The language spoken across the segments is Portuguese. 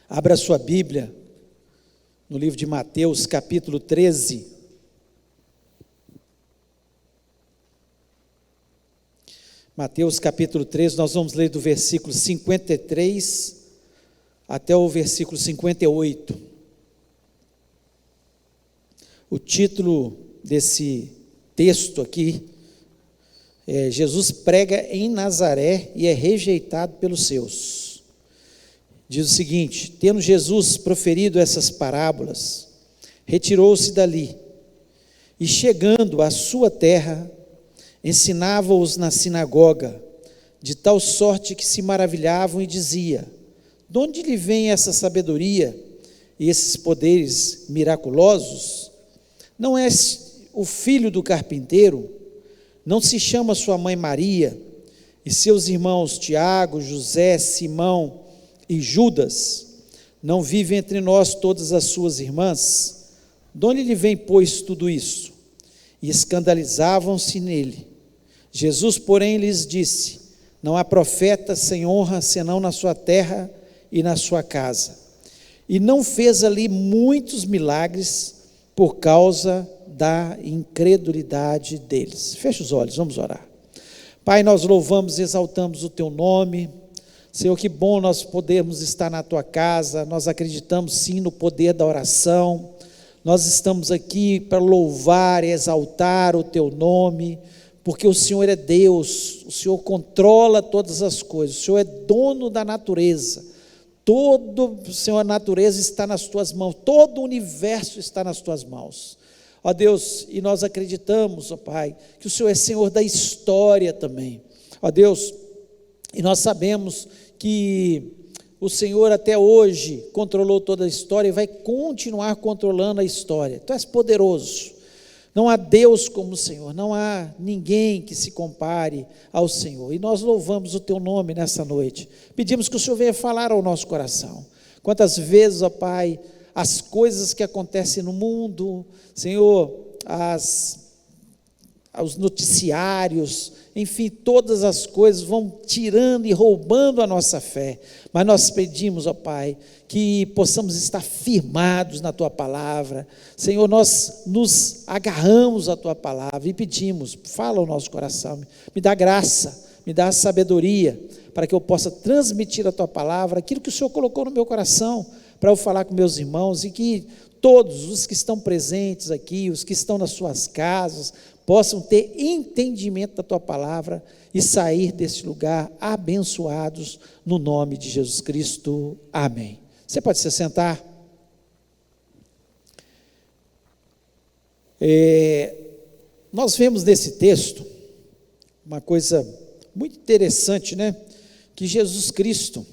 Abra sua Bíblia no livro de Mateus, capítulo 13. Mateus, capítulo 13, nós vamos ler do versículo 53 até o versículo 58. O título desse texto aqui é: Jesus prega em Nazaré e é rejeitado pelos seus. Diz o seguinte: tendo Jesus proferido essas parábolas, retirou-se dali, e chegando à sua terra, ensinava-os na sinagoga, de tal sorte que se maravilhavam e dizia: de onde lhe vem essa sabedoria e esses poderes miraculosos? Não é o filho do carpinteiro? Não se chama sua mãe Maria, e seus irmãos Tiago, José, Simão e Judas? Não vive entre nós todas as suas irmãs? De onde lhe vem, pois, tudo isso? E escandalizavam-se nele. Jesus, porém, lhes disse: não há profeta sem honra, senão na sua terra e na sua casa. E não fez ali muitos milagres por causa da incredulidade deles. Feche os olhos, vamos orar. Pai, nós louvamos e exaltamos o teu nome. Senhor, que bom nós podermos estar na tua casa. Nós acreditamos sim no poder da oração. Nós estamos aqui para louvar e exaltar o teu nome, porque o Senhor é Deus, o Senhor controla todas as coisas, o Senhor é dono da natureza. Senhor, a natureza está nas tuas mãos, todo o universo está nas tuas mãos. Ó Deus, e nós acreditamos, ó Pai, que o Senhor é Senhor da história também. Ó Deus, e nós sabemos que o Senhor até hoje controlou toda a história e vai continuar controlando a história. Tu és poderoso, não há Deus como o Senhor, não há ninguém que se compare ao Senhor, e nós louvamos o teu nome nessa noite. Pedimos que o Senhor venha falar ao nosso coração. Quantas vezes, ó Pai, as coisas que acontecem no mundo, Senhor, os noticiários, enfim, todas as coisas vão tirando e roubando a nossa fé, mas nós pedimos, ó Pai, que possamos estar firmados na Tua Palavra. Senhor, nós nos agarramos à Tua Palavra e pedimos, fala ao nosso coração, me dá graça, me dá sabedoria, para que eu possa transmitir a Tua Palavra, aquilo que o Senhor colocou no meu coração, para eu falar com meus irmãos, e que todos os que estão presentes aqui, os que estão nas suas casas, possam ter entendimento da Tua Palavra e sair desse lugar abençoados no nome de Jesus Cristo, amém. Você pode se sentar. Nós vemos nesse texto uma coisa muito interessante, né? Que Jesus Cristo,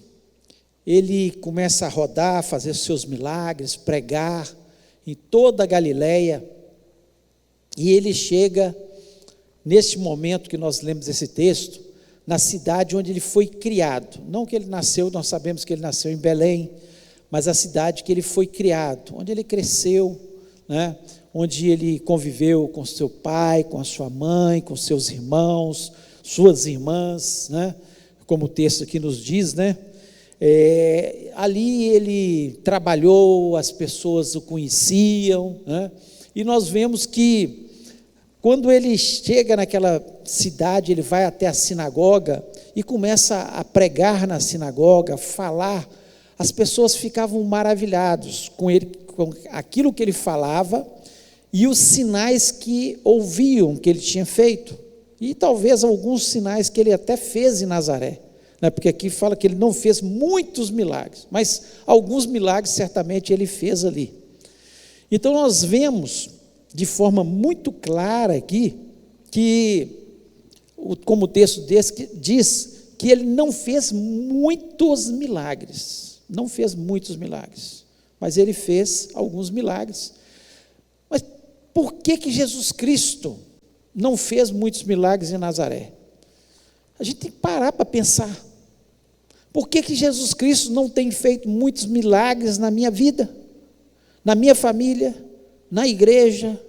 ele começa a rodar, fazer os seus milagres, pregar em toda a Galileia, e ele chega, neste momento que nós lemos esse texto, na cidade onde ele foi criado. Não que ele nasceu, nós sabemos que ele nasceu em Belém, mas a cidade que ele foi criado, onde ele cresceu, né? Onde ele conviveu com seu pai, com a sua mãe, com seus irmãos, suas irmãs, né? Como o texto aqui nos diz, né? Ali ele trabalhou, as pessoas o conheciam, né? E nós vemos que quando ele chega naquela cidade, ele vai até a sinagoga e começa a pregar na sinagoga, falar, as pessoas ficavam maravilhados com ele, com aquilo que ele falava e os sinais que ouviam que ele tinha feito, e talvez alguns sinais que ele até fez em Nazaré, né? Porque aqui fala que ele não fez muitos milagres, mas alguns milagres certamente ele fez ali. Então nós vemos de forma muito clara aqui, como o texto desse diz, que ele não fez muitos milagres, mas ele fez alguns milagres. Mas por que Jesus Cristo não fez muitos milagres em Nazaré? A gente tem que parar para pensar, por que Jesus Cristo não tem feito muitos milagres na minha vida, na minha família, na igreja?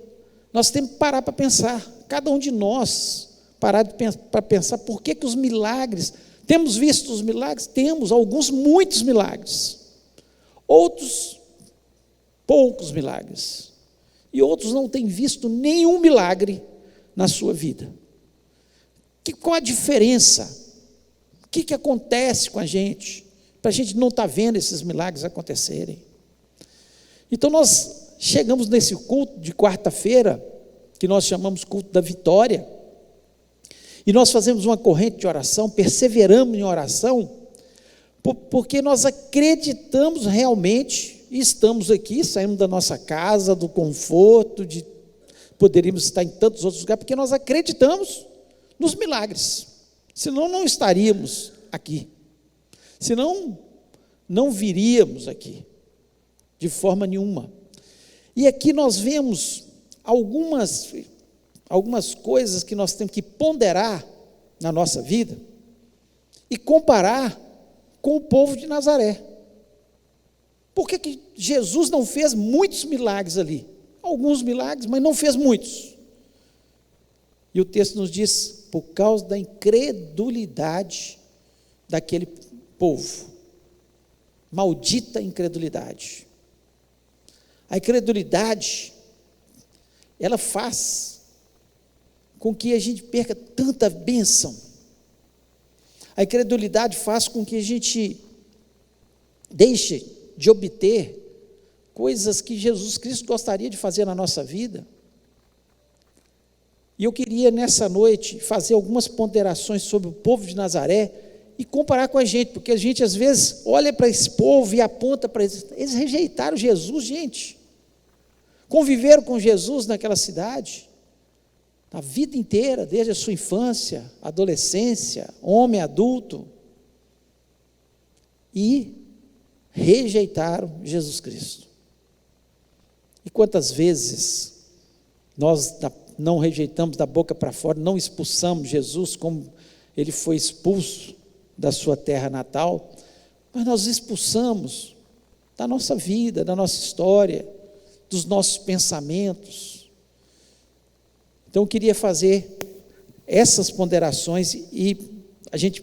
Nós temos que parar para pensar, cada um de nós, parar para pensar, por que os milagres, temos visto os milagres? Temos, alguns, muitos milagres, Outros, poucos milagres. E outros não têm visto nenhum milagre na sua vida. Qual a diferença? O que acontece com a gente? Para a gente não estar vendo esses milagres acontecerem. Então nós chegamos nesse culto de quarta-feira, que nós chamamos culto da vitória, e nós fazemos uma corrente de oração, perseveramos em oração, porque nós acreditamos realmente, e estamos aqui, saímos da nossa casa, do conforto, poderíamos estar em tantos outros lugares, porque nós acreditamos nos milagres, senão não estaríamos aqui, senão não viríamos aqui, de forma nenhuma. E aqui nós vemos algumas coisas que nós temos que ponderar na nossa vida e comparar com o povo de Nazaré. Por que Jesus não fez muitos milagres ali? Alguns milagres, mas não fez muitos. E o texto nos diz, por causa da incredulidade daquele povo. Maldita incredulidade. A incredulidade, ela faz com que a gente perca tanta bênção. A incredulidade faz com que a gente deixe de obter coisas que Jesus Cristo gostaria de fazer na nossa vida. E eu queria nessa noite fazer algumas ponderações sobre o povo de Nazaré e comparar com a gente, porque a gente às vezes olha para esse povo e aponta para eles. Eles rejeitaram Jesus, gente. Conviveram com Jesus naquela cidade a vida inteira, desde a sua infância, adolescência, homem, adulto, e rejeitaram Jesus Cristo. E quantas vezes nós não rejeitamos da boca para fora, não expulsamos Jesus como ele foi expulso da sua terra natal, mas nós expulsamos da nossa vida, da nossa história, dos nossos pensamentos. Então eu queria fazer essas ponderações e a gente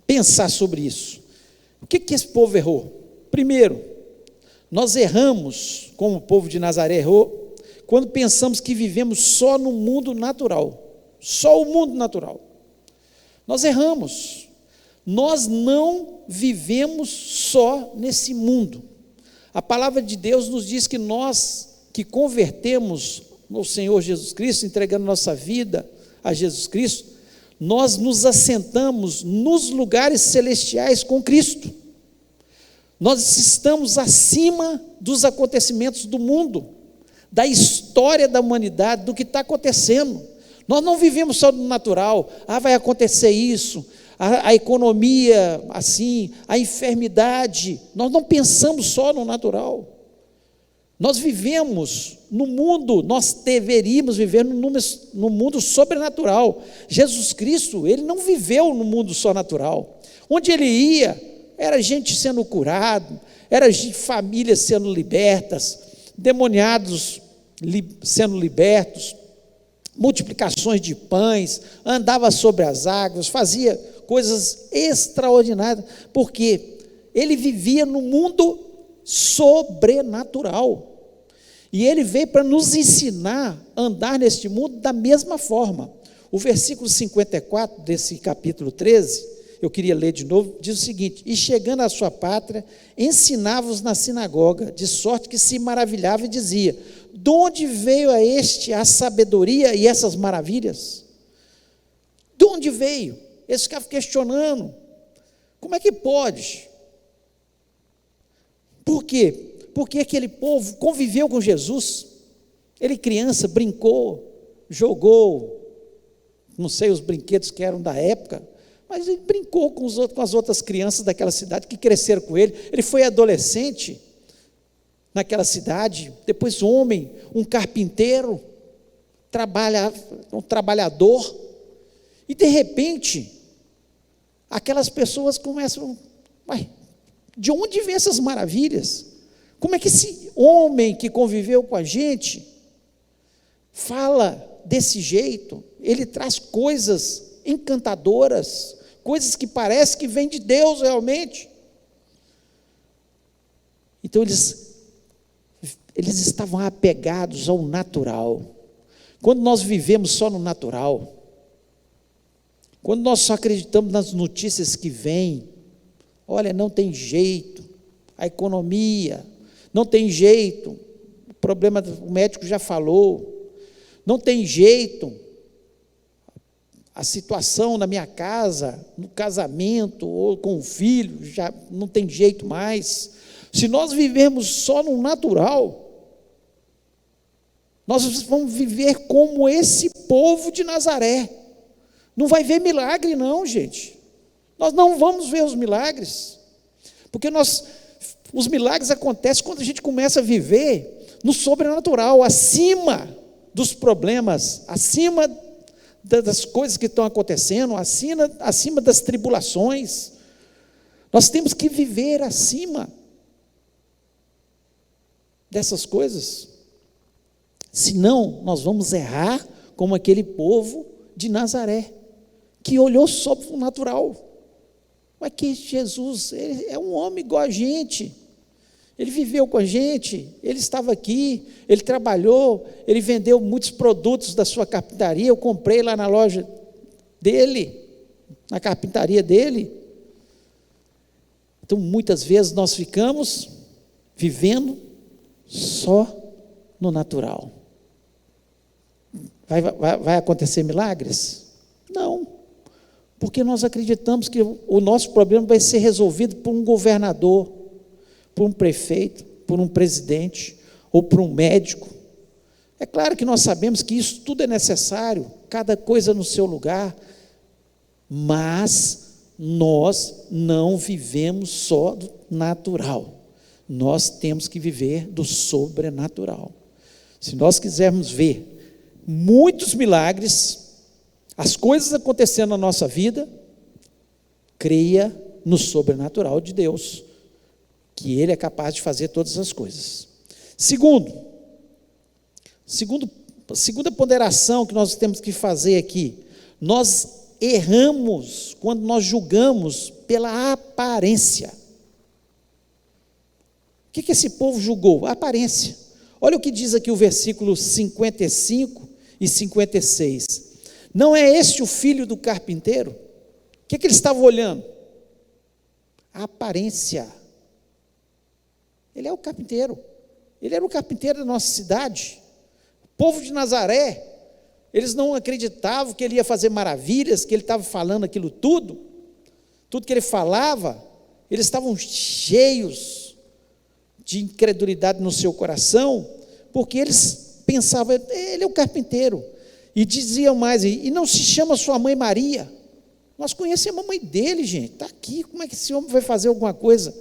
pensar sobre isso. O que esse povo errou? Primeiro, nós erramos, como o povo de Nazaré errou, quando pensamos que vivemos só no mundo natural, só o mundo natural. Nós erramos, nós não vivemos só nesse mundo. A palavra de Deus nos diz que nós que convertemos no Senhor Jesus Cristo, entregando nossa vida a Jesus Cristo, nós nos assentamos nos lugares celestiais com Cristo. Nós estamos acima dos acontecimentos do mundo, da história da humanidade, do que está acontecendo. Nós não vivemos só no natural, vai acontecer isso, a economia assim, a enfermidade, nós não pensamos só no natural. Nós vivemos no mundo, nós deveríamos viver no mundo sobrenatural. Jesus Cristo, ele não viveu no mundo só natural. Onde ele ia, era gente sendo curado, era famílias sendo libertas, demoniados sendo libertos, multiplicações de pães, andava sobre as águas, fazia coisas extraordinárias, porque ele vivia no mundo sobrenatural. E ele veio para nos ensinar a andar neste mundo da mesma forma. O versículo 54 desse capítulo 13, eu queria ler de novo, diz o seguinte: e chegando à sua pátria, ensinava-os na sinagoga, de sorte que se maravilhava e dizia: de onde veio a este a sabedoria e essas maravilhas? De onde veio? Eles ficavam questionando, como é que pode? Por quê? Porque aquele povo conviveu com Jesus, ele criança brincou, jogou, não sei os brinquedos que eram da época, mas ele brincou com as outras crianças daquela cidade que cresceram com ele. Ele foi adolescente naquela cidade, depois homem, um carpinteiro, um trabalhador, e de repente, aquelas pessoas começam, de onde vem essas maravilhas? Como é que esse homem que conviveu com a gente fala desse jeito? Ele traz coisas encantadoras, coisas que parece que vêm de Deus realmente. Então eles estavam apegados ao natural. Quando nós vivemos só no natural, quando nós só acreditamos nas notícias que vêm, olha, não tem jeito, a economia, não tem jeito, o problema, o médico já falou, não tem jeito, a situação na minha casa, no casamento ou com o filho, já não tem jeito mais. Se nós vivemos só no natural, nós vamos viver como esse povo de Nazaré. Não vai ver milagre não, gente. Nós não vamos ver os milagres, porque os milagres acontecem quando a gente começa a viver no sobrenatural, acima dos problemas, acima das coisas que estão acontecendo, acima das tribulações. Nós temos que viver acima dessas coisas, senão nós vamos errar como aquele povo de Nazaré, que olhou só para o natural. Mas que Jesus, ele é um homem igual a gente, ele viveu com a gente, ele estava aqui, ele trabalhou, ele vendeu muitos produtos da sua carpintaria, eu comprei lá na loja dele, na carpintaria dele. Então muitas vezes nós ficamos vivendo só no natural. Vai acontecer milagres? Não, porque nós acreditamos que o nosso problema vai ser resolvido por um governador, por um prefeito, por um presidente, ou por um médico. É claro que nós sabemos que isso tudo é necessário, cada coisa no seu lugar, mas nós não vivemos só do natural, nós temos que viver do sobrenatural. Se nós quisermos ver muitos milagres, as coisas acontecendo na nossa vida, creia no sobrenatural de Deus, que Ele é capaz de fazer todas as coisas. Segunda ponderação que nós temos que fazer aqui, nós erramos quando nós julgamos pela aparência. O que esse povo julgou? A aparência. Olha o que diz aqui o versículo 55 e 56. Não é este o filho do carpinteiro? O que eles estavam olhando? A aparência. Ele é o carpinteiro. Ele era o carpinteiro da nossa cidade. O povo de Nazaré, eles não acreditavam que ele ia fazer maravilhas, que ele estava falando aquilo tudo que ele falava, eles estavam cheios de incredulidade no seu coração, porque eles pensavam, ele é o carpinteiro, e diziam mais, e não se chama sua mãe Maria? Nós conhecemos a mãe dele, gente, está aqui, como é que esse homem vai fazer alguma coisa?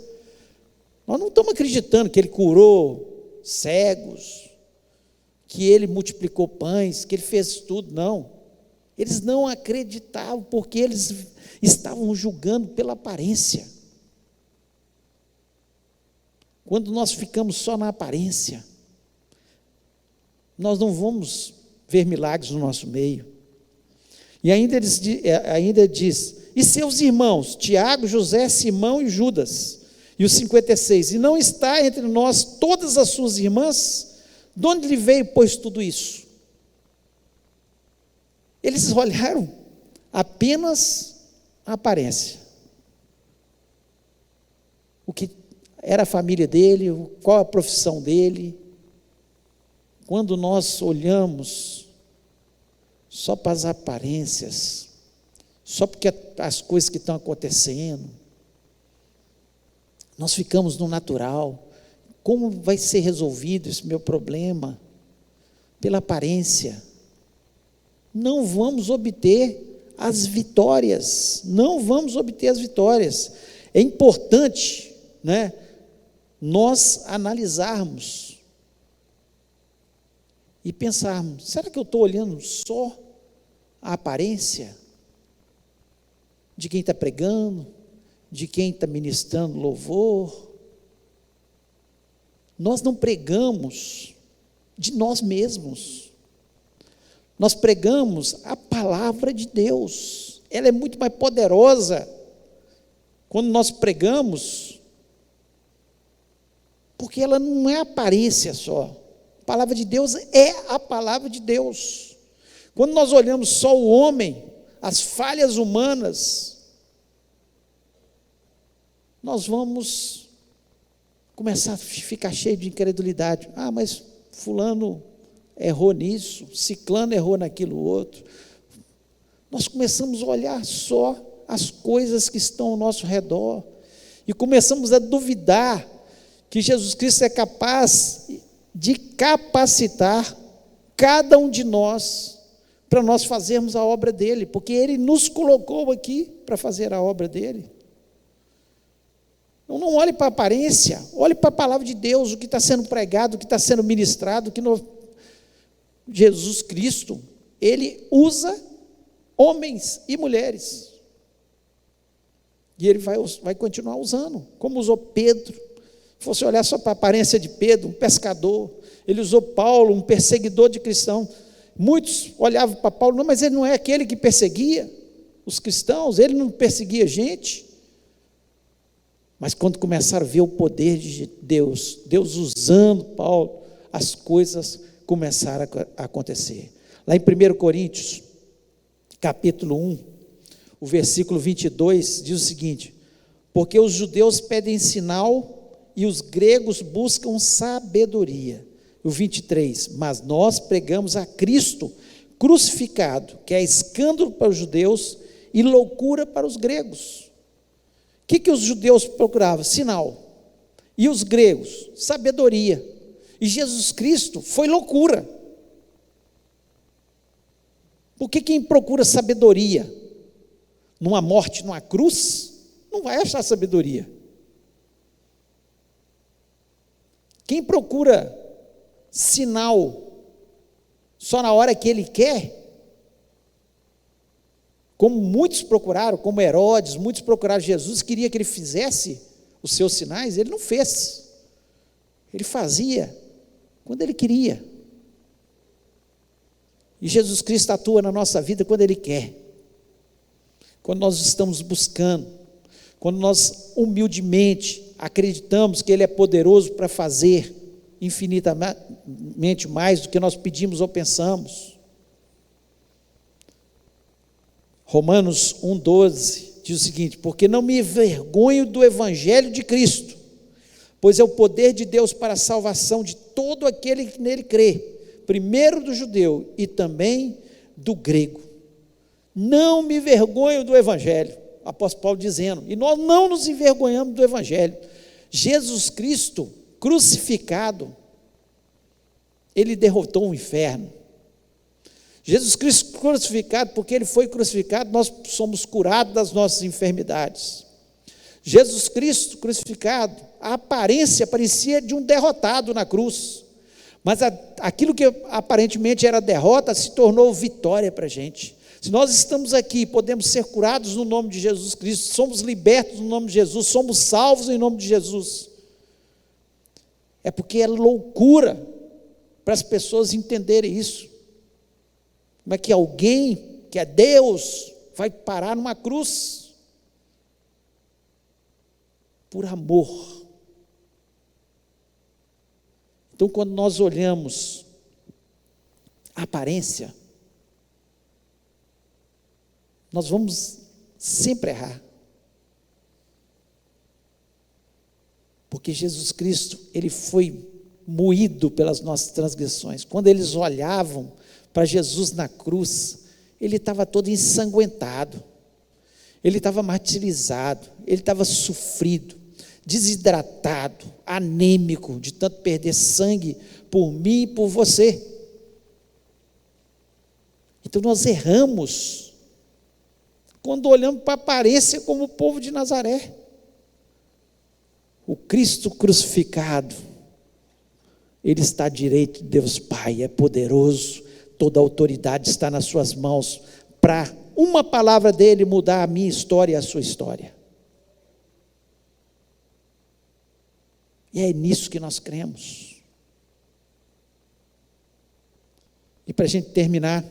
Nós não estamos acreditando que ele curou cegos, que ele multiplicou pães, que ele fez tudo, não. Eles não acreditavam, porque eles estavam julgando pela aparência. Quando nós ficamos só na aparência, nós não vamos ver milagres no nosso meio. E ainda diz, e seus irmãos, Tiago, José, Simão e Judas, e os 56, e não está entre nós todas as suas irmãs? De onde lhe veio, pois, tudo isso? Eles olharam apenas a aparência. O que era a família dele, qual a profissão dele. Quando nós olhamos só para as aparências, só porque as coisas que estão acontecendo, nós ficamos no natural. Como vai ser resolvido esse meu problema? Pela aparência. Não vamos obter as vitórias. Não vamos obter as vitórias. É importante, né, nós analisarmos e pensarmos, será que eu estou olhando só a aparência de quem está pregando, de quem está ministrando louvor? Nós não pregamos de nós mesmos, nós pregamos a palavra de Deus. Ela é muito mais poderosa quando nós pregamos porque ela não é aparência só. A palavra de Deus é a palavra de Deus. Quando nós olhamos só o homem, as falhas humanas, nós vamos começar a ficar cheio de incredulidade. Mas fulano errou nisso, ciclano errou naquilo outro. Nós começamos a olhar só as coisas que estão ao nosso redor e começamos a duvidar que Jesus Cristo é capaz de capacitar cada um de nós para nós fazermos a obra dele, porque ele nos colocou aqui para fazer a obra dele. Então não olhe para a aparência, olhe para a palavra de Deus, o que está sendo pregado, o que está sendo ministrado, Jesus Cristo, ele usa homens e mulheres, e ele vai continuar usando, como usou Pedro. Se você olhar só para a aparência de Pedro, um pescador, ele usou Paulo, um perseguidor de cristãos. Muitos olhavam para Paulo, não, mas ele não é aquele que perseguia os cristãos, ele não perseguia gente. Mas quando começaram a ver o poder de Deus usando Paulo, as coisas começaram a acontecer. Lá em 1 Coríntios, capítulo 1, o versículo 22, diz o seguinte: porque os judeus pedem sinal e os gregos buscam sabedoria. O 23, mas nós pregamos a Cristo crucificado, que é escândalo para os judeus e loucura para os gregos. O que os judeus procuravam? Sinal. E os gregos? Sabedoria. E Jesus Cristo foi loucura. Porque quem procura sabedoria numa morte, numa cruz, não vai achar sabedoria. Quem procura sinal só na hora que ele quer, como muitos procuraram, como Herodes, muitos procuraram Jesus, queria que ele fizesse os seus sinais, ele não fez. Ele fazia quando ele queria. E Jesus Cristo atua na nossa vida quando ele quer. Quando nós estamos buscando, quando nós humildemente acreditamos que ele é poderoso para fazer infinitamente mais do que nós pedimos ou pensamos. Romanos 1,12 diz o seguinte: porque não me envergonho do evangelho de Cristo, pois é o poder de Deus para a salvação de todo aquele que nele crê, primeiro do judeu e também do grego. Não me envergonho do evangelho, apóstolo Paulo dizendo, e nós não nos envergonhamos do evangelho. Jesus Cristo crucificado, ele derrotou o inferno. Jesus Cristo crucificado, porque ele foi crucificado, nós somos curados das nossas enfermidades. Jesus Cristo crucificado, a aparência parecia de um derrotado na cruz, mas aquilo que aparentemente era derrota se tornou vitória para a gente. Se nós estamos aqui, podemos ser curados no nome de Jesus Cristo, somos libertos no nome de Jesus, somos salvos em nome de Jesus, é porque é loucura para as pessoas entenderem isso. Como é que alguém que é Deus vai parar numa cruz? Por amor. Então, quando nós olhamos a aparência, nós vamos sempre errar. Porque Jesus Cristo, ele foi moído pelas nossas transgressões. Quando eles olhavam para Jesus na cruz, ele estava todo ensanguentado, ele estava martirizado, ele estava sofrido, desidratado, anêmico, de tanto perder sangue por mim e por você. Então nós erramos quando olhamos para a aparência como o povo de Nazaré. O Cristo crucificado, ele está à direita de Deus Pai, é poderoso, toda a autoridade está nas suas mãos, para uma palavra dele mudar a minha história e a sua história. E é nisso que nós cremos. E para a gente terminar,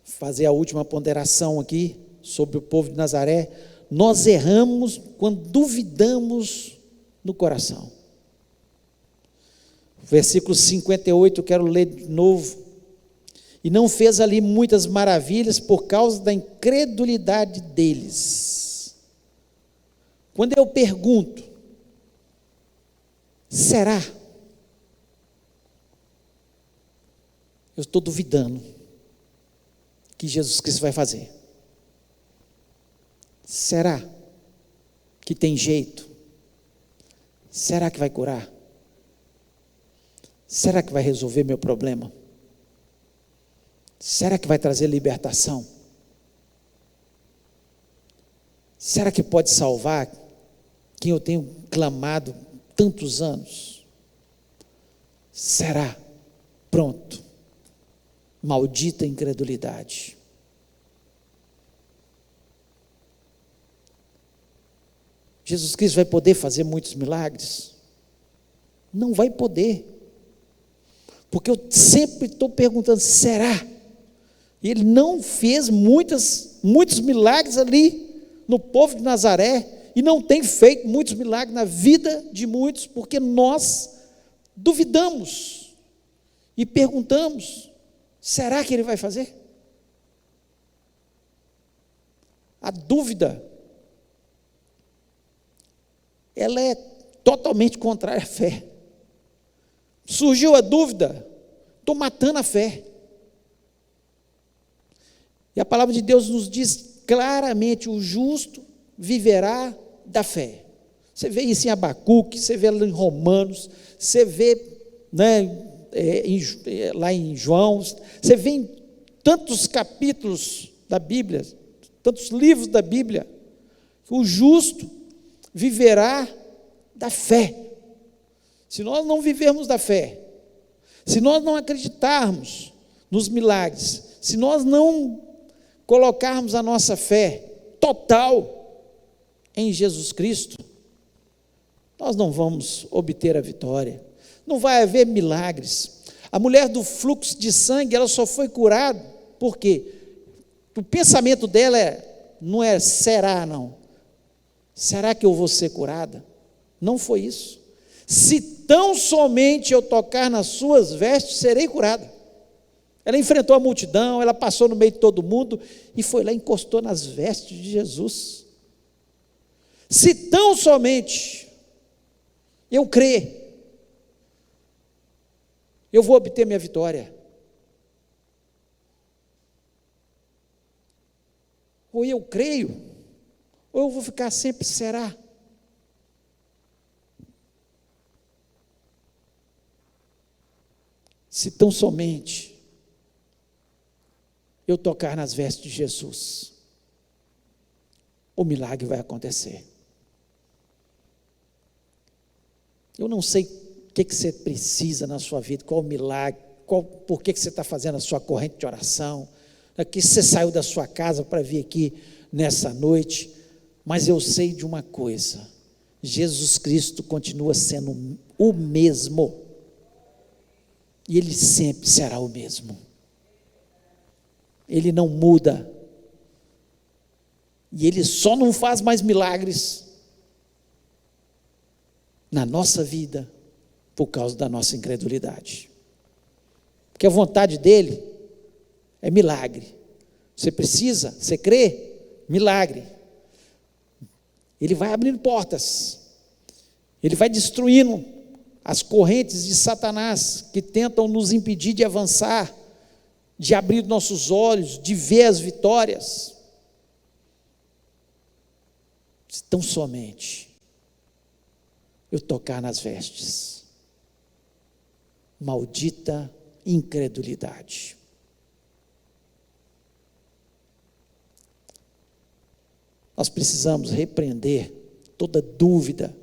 fazer a última ponderação aqui, sobre o povo de Nazaré, nós erramos quando duvidamos no coração. Versículo 58, eu quero ler de novo. E não fez ali muitas maravilhas por causa da incredulidade deles. Quando eu pergunto, será? Eu estou duvidando que Jesus Cristo vai fazer. Será que tem jeito? Será que vai curar? Será que vai resolver meu problema? Será que vai trazer libertação? Será que pode salvar quem eu tenho clamado tantos anos? Será? Pronto. Maldita incredulidade. Jesus Cristo vai poder fazer muitos milagres? Não vai poder. Porque eu sempre estou perguntando, será? E ele não fez muitos milagres ali no povo de Nazaré, e não tem feito muitos milagres na vida de muitos, porque nós duvidamos e perguntamos, será que ele vai fazer? A dúvida, ela é totalmente contrária à fé. Surgiu a dúvida, estou matando a fé. E a palavra de Deus nos diz claramente, o justo viverá da fé. Você vê isso em Abacuque, você vê lá em Romanos, você vê, né, lá em João, você vê em tantos capítulos da Bíblia, tantos livros da Bíblia, que o justo viverá da fé. Se nós não vivermos da fé, se nós não acreditarmos nos milagres, se nós não colocarmos a nossa fé total em Jesus Cristo, nós não vamos obter a vitória, não vai haver milagres. A mulher do fluxo de sangue, ela só foi curada, porque o pensamento dela não é será não, será que eu vou ser curada? Não foi isso. Se tão somente eu tocar nas suas vestes, serei curada. Ela enfrentou a multidão, ela passou no meio de todo mundo, e foi lá e encostou nas vestes de Jesus. Se tão somente eu crer, eu vou obter minha vitória. Ou eu creio, ou eu vou ficar sempre, será? Se tão somente eu tocar nas vestes de Jesus, o milagre vai acontecer. Eu não sei o que você precisa na sua vida, qual o milagre, por que você está fazendo a sua corrente de oração, que você saiu da sua casa para vir aqui nessa noite, mas eu sei de uma coisa, Jesus Cristo continua sendo o mesmo, e Ele sempre será o mesmo, Ele não muda, e Ele só não faz mais milagres na nossa vida, por causa da nossa incredulidade, porque a vontade dEle é milagre. Você precisa, você crê? Milagre. Ele vai abrindo portas, Ele vai destruindo as correntes de Satanás, que tentam nos impedir de avançar, de abrir nossos olhos, de ver as vitórias. Se tão somente eu tocar nas vestes, maldita incredulidade. Nós precisamos repreender toda dúvida,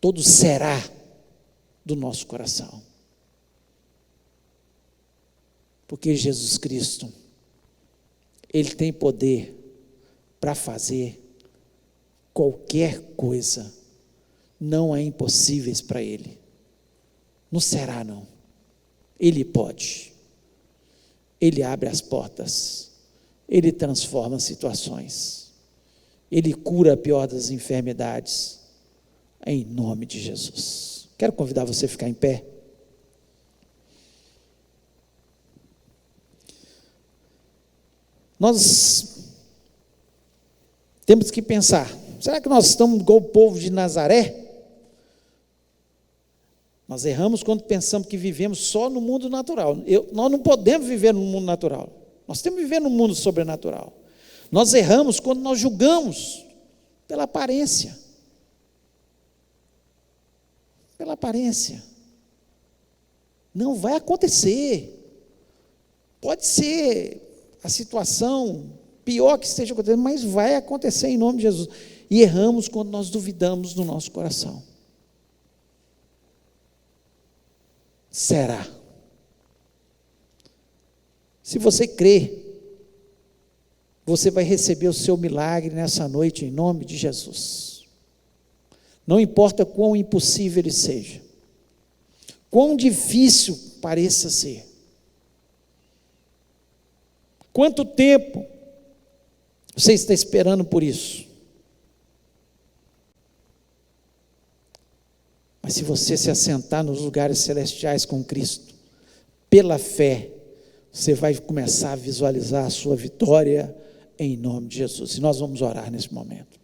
todo será do nosso coração, porque Jesus Cristo, Ele tem poder para fazer qualquer coisa, não há impossíveis para Ele, não será não, Ele pode, Ele abre as portas, Ele transforma situações, Ele cura a pior das enfermidades, em nome de Jesus. Quero convidar você a ficar em pé. Nós temos que pensar, será que nós estamos igual o povo de Nazaré? Nós erramos quando pensamos que vivemos só no mundo natural. Nós não podemos viver no mundo natural. Nós temos que viver no mundo sobrenatural. Nós erramos quando nós julgamos pela aparência. Pela aparência. Não vai acontecer. Pode ser a situação pior que esteja acontecendo, mas vai acontecer em nome de Jesus. E erramos quando nós duvidamos do nosso coração. Será? Se você crê, você vai receber o seu milagre nessa noite em nome de Jesus. Não importa quão impossível ele seja, quão difícil pareça ser, quanto tempo você está esperando por isso. Mas se você se assentar nos lugares celestiais com Cristo, pela fé, você vai começar a visualizar a sua vitória em nome de Jesus. E nós vamos orar nesse momento.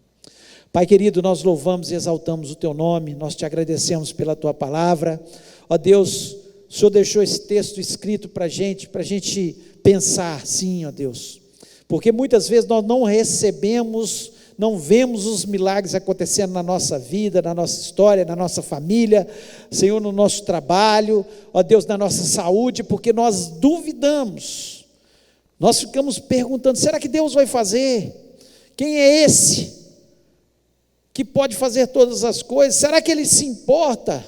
Pai querido, nós louvamos e exaltamos o Teu nome, nós Te agradecemos pela Tua palavra. Ó Deus, o Senhor deixou esse texto escrito para a gente pensar, sim, ó Deus, porque muitas vezes nós não recebemos, não vemos os milagres acontecendo na nossa vida, na nossa história, na nossa família, Senhor, no nosso trabalho, ó Deus, na nossa saúde, porque nós duvidamos, nós ficamos perguntando, será que Deus vai fazer? Quem é esse que pode fazer todas as coisas? Será que Ele se importa?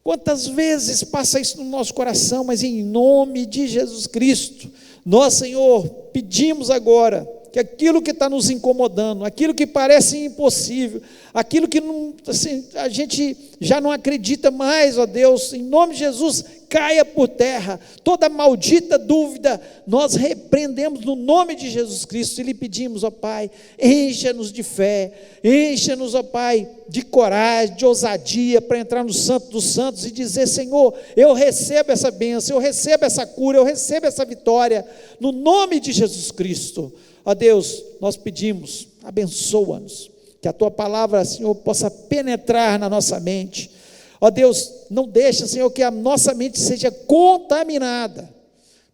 Quantas vezes passa isso no nosso coração, mas em nome de Jesus Cristo, nós, Senhor, pedimos agora, que aquilo que está nos incomodando, aquilo que parece impossível, aquilo que não, assim, a gente já não acredita mais, ó Deus, em nome de Jesus, caia por terra, toda maldita dúvida, nós repreendemos no nome de Jesus Cristo, e lhe pedimos, ó Pai, encha-nos de fé, encha-nos, ó Pai, de coragem, de ousadia, para entrar no Santo dos Santos e dizer, Senhor, eu recebo essa bênção, eu recebo essa cura, eu recebo essa vitória, no nome de Jesus Cristo. Ó Deus, nós pedimos, abençoa-nos, que a Tua palavra, Senhor, possa penetrar na nossa mente. Ó Deus, não deixa, Senhor, que a nossa mente seja contaminada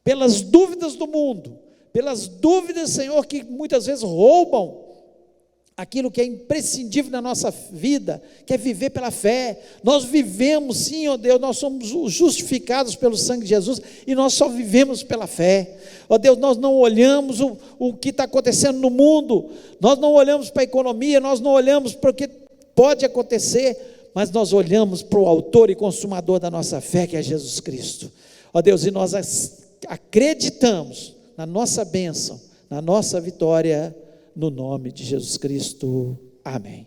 pelas dúvidas do mundo, pelas dúvidas, Senhor, que muitas vezes roubam aquilo que é imprescindível na nossa vida, que é viver pela fé. Nós vivemos, sim, ó Deus, nós somos justificados pelo sangue de Jesus, e nós só vivemos pela fé. Ó Deus, nós não olhamos o que está acontecendo no mundo, nós não olhamos para a economia, nós não olhamos para o que pode acontecer, mas nós olhamos para o autor e consumador da nossa fé, que é Jesus Cristo. Ó Deus, e nós acreditamos na nossa bênção, na nossa vitória, no nome de Jesus Cristo. Amém.